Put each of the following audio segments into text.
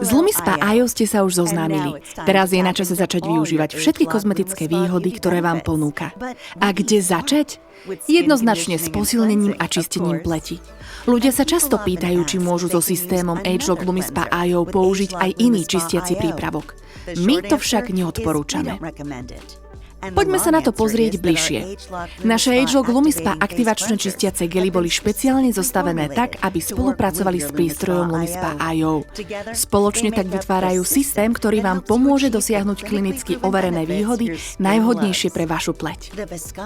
S Lumispa.io ste sa už zoznámili. Teraz je na čase začať využívať všetky kozmetické výhody, ktoré vám ponúka. A kde začať? Jednoznačne s posilnením a čistením pleti. Ľudia sa často pýtajú, či môžu so systémom ageLOC Lumispa.io použiť aj iný čistiaci prípravok. My to však neodporúčame. Poďme sa na to pozrieť bližšie. Naše ageLOC Lumispa aktivačné čistiace gely boli špeciálne zostavené tak, aby spolupracovali s prístrojom Lumispa.io. Spoločne tak vytvárajú systém, ktorý vám pomôže dosiahnuť klinicky overené výhody najvhodnejšie pre vašu pleť.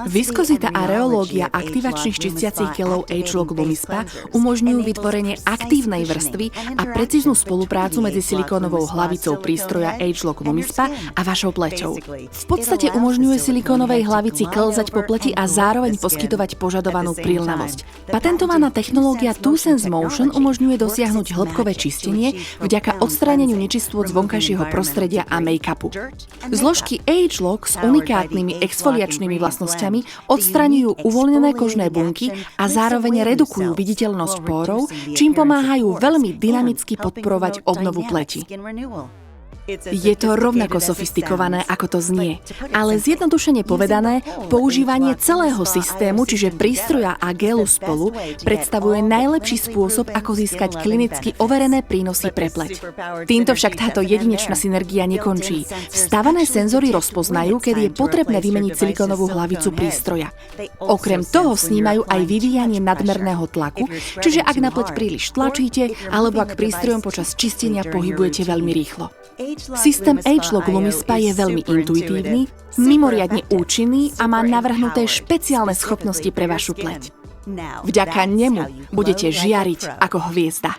Viskozita a reológia aktivačných čistiacich gelov ageLOC Lumispa umožňujú vytvorenie aktívnej vrstvy a precíznu spoluprácu medzi silikónovou hlavicou prístroja ageLOC Lumispa a vašou pleťou. V podstate umožňujú silikónovej hlavici klzať po pleti a zároveň poskytovať požadovanú príľnavosť. Patentovaná technológia TwoSense Motion umožňuje dosiahnuť hĺbkové čistenie vďaka odstráneniu nečistôt z vonkajšieho prostredia a make-upu. Zložky ageLOC s unikátnymi exfoliačnými vlastnosťami odstraňujú uvoľnené kožné bunky a zároveň redukujú viditeľnosť pórov, čím pomáhajú veľmi dynamicky podporovať obnovu pleti. Je to rovnako sofistikované, ako to znie, ale zjednodušene povedané, používanie celého systému, čiže prístroja a gelu spolu, predstavuje najlepší spôsob, ako získať klinicky overené prínosy pre pleť. Týmto však táto jedinečná synergia nekončí. Vstavané senzory rozpoznajú, kedy je potrebné vymeniť silikónovú hlavicu prístroja. Okrem toho snímajú aj vyvíjanie nadmerného tlaku, čiže ak na pleť príliš tlačíte, alebo ak prístrojom počas čistenia pohybujete veľmi rýchlo. Systém ageLOC Lumispa je veľmi intuitívny, mimoriadne účinný a má navrhnuté špeciálne schopnosti pre vašu pleť. Vďaka nemu budete žiariť ako hviezda.